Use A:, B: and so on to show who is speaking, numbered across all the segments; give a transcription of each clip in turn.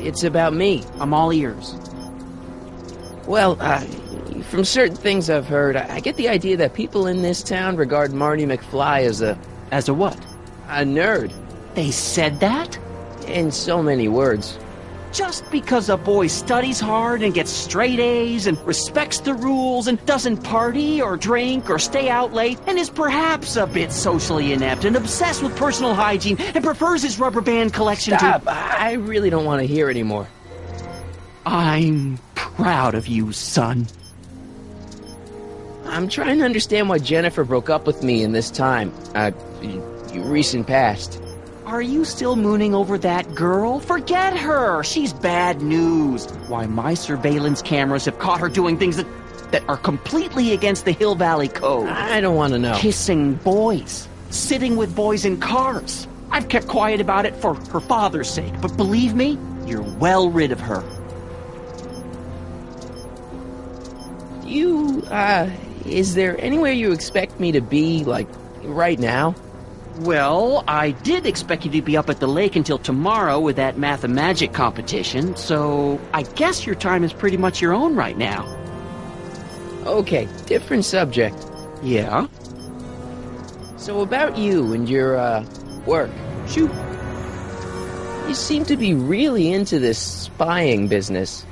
A: It's about me.
B: I'm all ears.
A: Well, from certain things I've heard, I get the idea that people in this town regard Marty McFly as a
B: what?
A: a nerd.
B: They said that?
A: In so many words.
B: Just because a boy studies hard and gets straight A's and respects the rules and doesn't party or drink or stay out late and is perhaps a bit socially inept and obsessed with personal hygiene and prefers his rubber band collection
A: Stop! I really don't want to hear anymore.
B: I'm proud of you, son.
A: I'm trying to understand why Jennifer broke up with me in this time. Recent past.
B: Are you still mooning over that girl? Forget her! She's bad news. Why, my surveillance cameras have caught her doing things that are completely against the Hill Valley Code.
A: I don't want to know.
B: Kissing boys. Sitting with boys in cars. I've kept quiet about it for her father's sake, but believe me, you're well rid of her.
A: Is there anywhere you expect me to be, like, right now?
B: Well, I did expect you to be up at the lake until tomorrow with that Mathemagic competition, so I guess your time is pretty much your own right now.
A: Okay, different subject.
B: Yeah?
A: So about you and your, work.
B: Shoot.
A: You seem to be really into this spying business.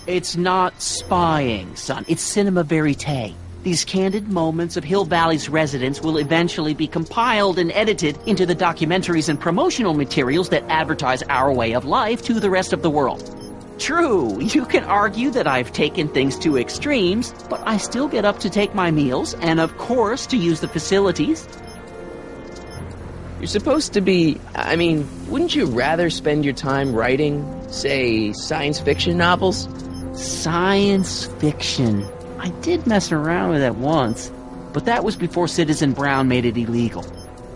B: It's not spying, son. It's cinema verite. These candid moments of Hill Valley's residents will eventually be compiled and edited into the documentaries and promotional materials that advertise our way of life to the rest of the world. True, you can argue that I've taken things to extremes, but I still get up to take my meals and, of course, to use the facilities.
A: You're supposed to be... wouldn't you rather spend your time writing, say, science fiction novels?
B: Science fiction. I did mess around with that once, but that was before Citizen Brown made it illegal.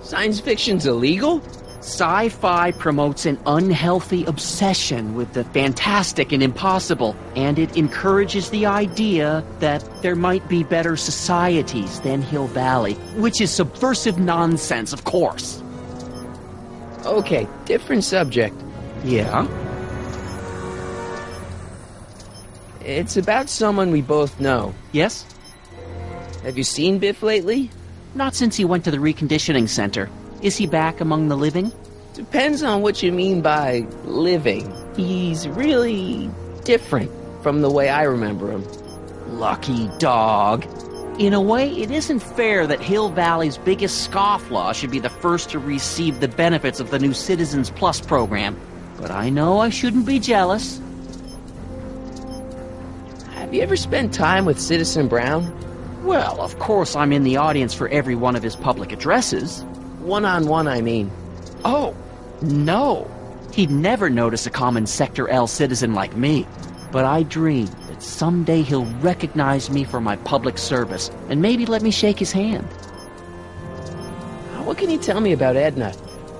A: Science fiction's illegal?
B: Sci-fi promotes an unhealthy obsession with the fantastic and impossible, and it encourages the idea that there might be better societies than Hill Valley, which is subversive nonsense, of course.
A: Okay, different subject.
B: Yeah?
A: It's about someone we both know.
B: Yes?
A: Have you seen Biff lately?
B: Not since he went to the reconditioning center. Is he back among the living?
A: Depends on what you mean by living. He's really different from the way I remember him.
B: Lucky dog. In a way, it isn't fair that Hill Valley's biggest scofflaw should be the first to receive the benefits of the new Citizens Plus program. But I know I shouldn't be jealous.
A: Have you ever spent time with Citizen Brown?
B: Well, of course I'm in the audience for every one of his public addresses.
A: One-on-one, I mean.
B: Oh, no. He'd never notice a common Sector L citizen like me. But I dream that someday he'll recognize me for my public service and maybe let me shake his hand.
A: What can you tell me about Edna?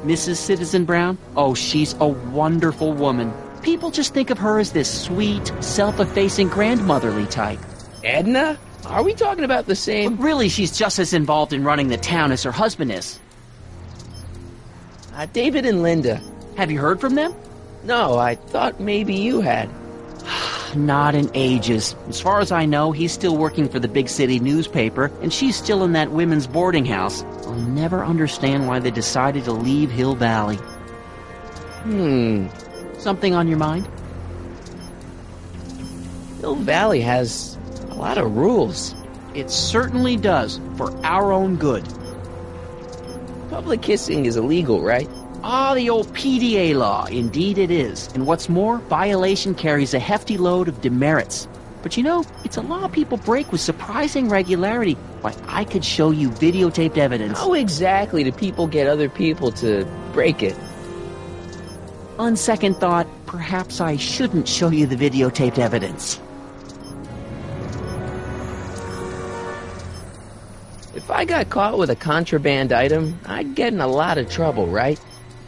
B: Mrs. Citizen Brown? Oh, she's a wonderful woman. People just think of her as this sweet, self-effacing grandmotherly type.
A: Edna? Are we talking about the same?
B: But really, she's just as involved in running the town as her husband is.
A: David and Linda.
B: Have you heard from them?
A: No, I thought maybe you had.
B: Not in ages. As far as I know, he's still working for the big city newspaper, and she's still in that women's boarding house. I'll never understand why they decided to leave Hill Valley. Something on your mind?
A: Hill Valley has a lot of rules.
B: It certainly does, for our own good.
A: Public kissing is illegal, right?
B: Ah, the old PDA law. Indeed it is. And what's more, violation carries a hefty load of demerits. But you know, it's a law people break with surprising regularity. Why, I could show you videotaped evidence.
A: How exactly do people get other people to break it?
B: On second thought, perhaps I shouldn't show you the videotaped evidence.
A: If I got caught with a contraband item, I'd get in a lot of trouble, right?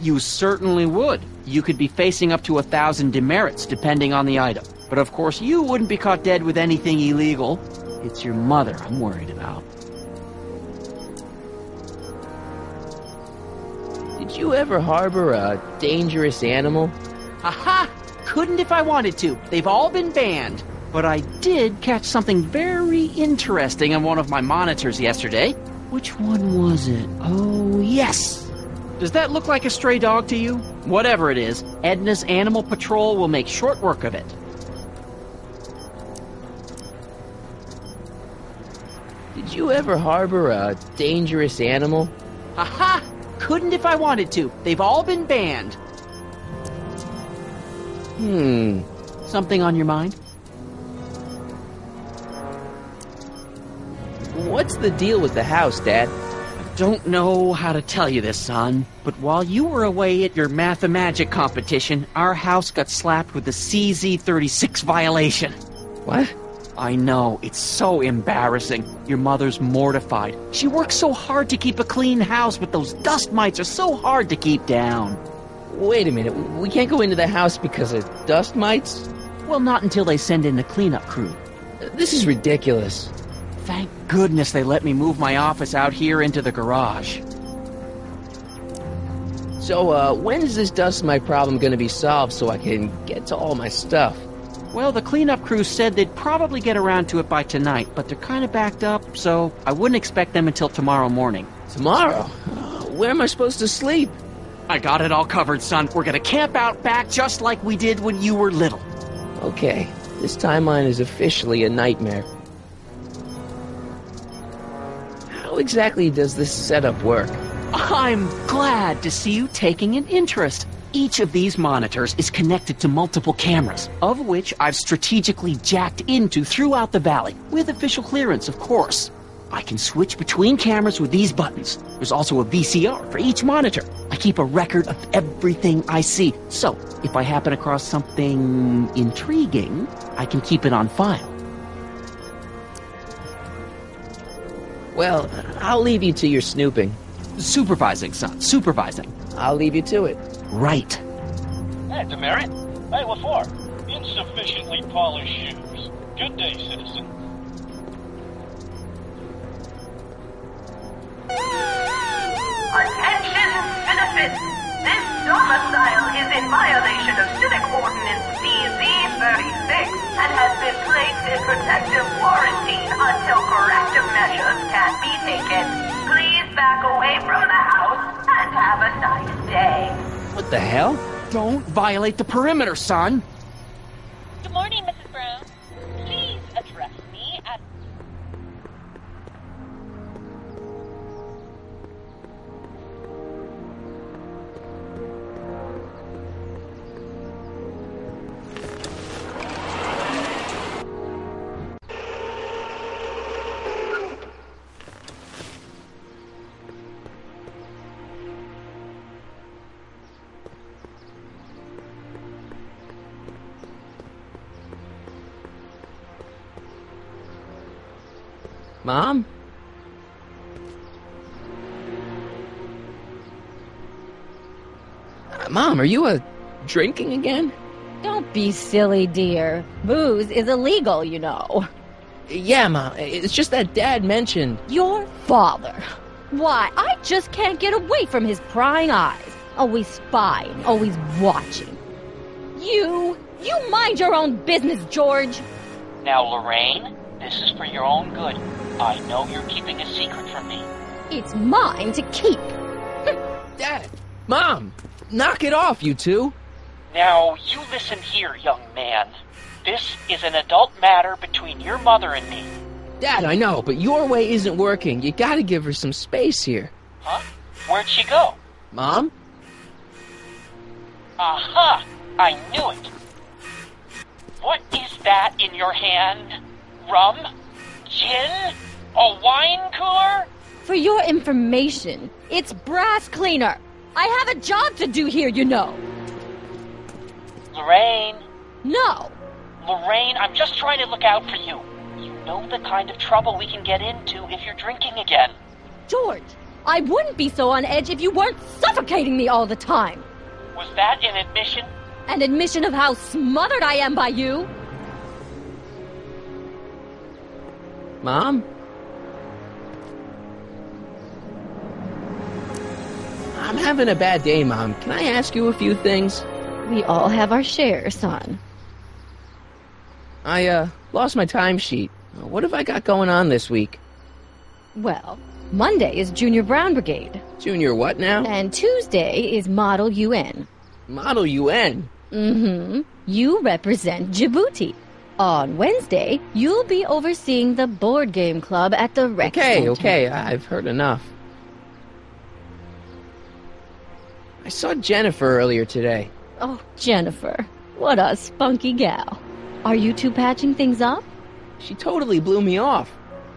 B: You certainly would. You could be facing up to 1,000 demerits, depending on the item. But of course, you wouldn't be caught dead with anything illegal. It's your mother I'm worried about. Did
A: you ever harbor a dangerous animal?
B: Aha! couldn't if I wanted to. They've all been banned. But I did catch something very interesting on one of my monitors yesterday. Which one was it? Oh, yes. Does that look like a stray dog to you? Whatever it is, Edna's Animal Patrol will make short work of it.
A: Did you ever harbor a dangerous animal?
B: Aha! Couldn't if I wanted to. They've all been banned. Something on your mind?
A: What's the deal with the house, Dad?
B: Don't know how to tell you this, son, but while you were away at your Mathemagic competition, our house got slapped with the CZ36 violation.
A: What?
B: I know, it's so embarrassing. Your mother's mortified. She works so hard to keep a clean house, but those dust mites are so hard to keep down.
A: Wait a minute, we can't go into the house because of dust mites?
B: Well, not until they send in the cleanup crew.
A: This is ridiculous.
B: Thank goodness they let me move my office out here into the garage.
A: So, when's this dust mite problem gonna be solved so I can get to all my stuff?
B: Well, the cleanup crew said they'd probably get around to it by tonight, but they're kind of backed up, so I wouldn't expect them until tomorrow morning.
A: Tomorrow? Where am I supposed to sleep?
B: I got it all covered, son. We're gonna camp out back just like we did when you were little.
A: Okay, this timeline is officially a nightmare. How exactly does this setup work?
B: I'm glad to see you taking an interest. Each of these monitors is connected to multiple cameras, of which I've strategically jacked into throughout the valley, with official clearance, of course. I can switch between cameras with these buttons. There's also a VCR for each monitor. I keep a record of everything I see, so if I happen across something intriguing, I can keep it on file.
A: Well, I'll leave you to your snooping.
B: Supervising, son, supervising.
A: I'll leave you to it.
B: Right.
C: Hey, Demerit. Hey, what for? Insufficiently polished shoes. Good day, citizen.
D: Attention, citizens! This domicile is in violation of Civic Ordinance CZ36 and has been placed in protective quarantine until corrective measures can be taken. Please back away from the house and have a nice day.
A: What the hell?
B: Don't violate the perimeter, son.
E: Good morning, Mrs. Brown. Please address me as...
A: Mom? Mom, are you drinking again?
F: Don't be silly, dear. Booze is illegal, you know.
A: Yeah, Mom. It's just that Dad mentioned...
F: Your father. Why, I just can't get away from his prying eyes. Always spying, always watching. You mind your own business, George.
G: Now, Lorraine, this is for your own good. I know you're keeping a secret from me.
F: It's mine to keep.
A: Dad! Mom! Knock it off, you two!
G: Now, you listen here, young man. This is an adult matter between your mother and me.
A: Dad, I know, but your way isn't working. You gotta give her some space here.
G: Huh? Where'd she go?
A: Mom?
G: Aha! I knew it. What is that in your hand? Rum? Gin? A wine cooler?
F: For your information, it's brass cleaner. I have a job to do here, you know.
G: Lorraine.
F: No.
G: Lorraine, I'm just trying to look out for you. You know the kind of trouble we can get into if you're drinking again.
F: George, I wouldn't be so on edge if you weren't suffocating me all the time.
G: Was that an admission?
F: An admission of how smothered I am by you.
A: Mom? I'm having a bad day, Mom. Can I ask you a few things?
F: We all have our share, son.
A: I, lost my timesheet. What have I got going on this week?
F: Well, Monday is Junior Brown Brigade.
A: Junior what now?
F: And Tuesday is Model UN.
A: Model UN?
F: Mm-hmm. You represent Djibouti. On Wednesday, you'll be overseeing the board game club at the rec center.
A: Okay, I've heard enough. I saw Jennifer earlier today.
F: Oh, Jennifer. What a spunky gal. Are you two patching things up?
A: She totally blew me off.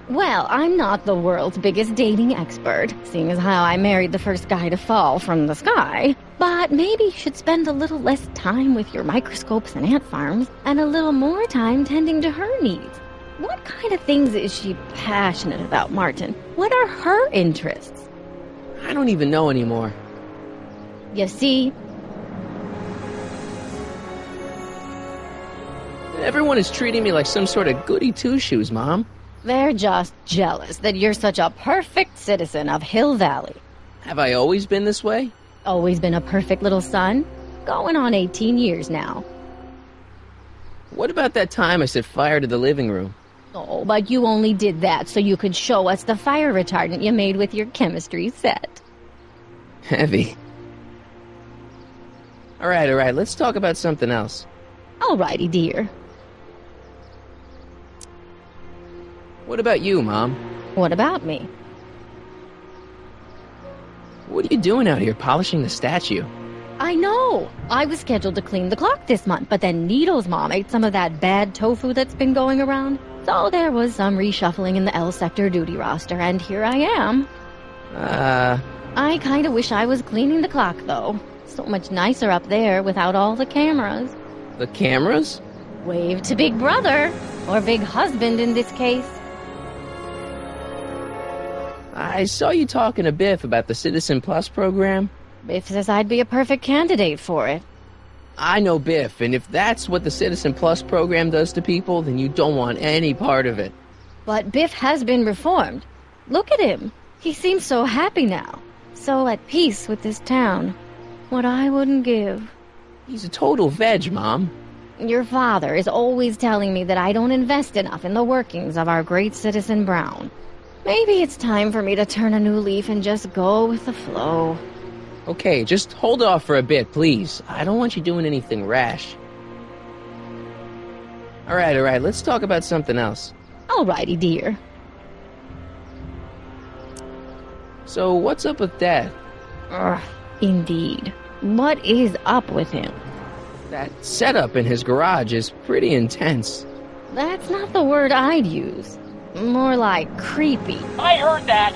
F: Well, I'm not the world's biggest dating expert, seeing as how I married the first guy to fall from the sky. But maybe you should spend a little less time with your microscopes and ant farms, and a little more time tending to her needs. What kind of things is she passionate about, Martin? What are her interests?
A: I don't even know anymore.
F: You see?
A: Everyone is treating me like some sort of goody two-shoes, Mom.
F: They're just jealous that you're such a perfect citizen of Hill Valley.
A: Have I always been this way?
F: Always been a perfect little son? Going on 18 years now.
A: What about that time I set fire to the living room?
F: Oh, but you only did that so you could show us the fire retardant you made with your chemistry set.
A: Heavy. All right, let's talk about something else.
F: Alrighty, dear.
A: What about you, Mom?
F: What about me?
A: What are you doing out here polishing the statue?
F: I know! I was scheduled to clean the clock this month, but then Needle's mom ate some of that bad tofu that's been going around. So there was some reshuffling in the L Sector duty roster, and here I am. I kinda wish I was cleaning the clock, though. So much nicer up there without all the cameras.
A: The cameras?
F: Wave to Big Brother, or Big Husband in this case.
A: I saw you talking to Biff about the Citizen Plus program.
F: Biff says I'd be a perfect candidate for it.
A: I know Biff, and if that's what the Citizen Plus program does to people, then you don't want any part of it.
F: But Biff has been reformed. Look at him. He seems so happy now. So at peace with this town. What I wouldn't give.
A: He's a total veg, Mom.
F: Your father is always telling me that I don't invest enough in the workings of our great Citizen Brown. Maybe it's time for me to turn a new leaf and just go with the flow.
A: Okay, just hold off for a bit, please. I don't want you doing anything rash. All right, let's talk about something else.
F: Alrighty, dear.
A: So, what's up with Dad?
F: Indeed. What is up with him?
A: That setup in his garage is pretty intense.
F: That's not the word I'd use. More like creepy.
G: I heard that.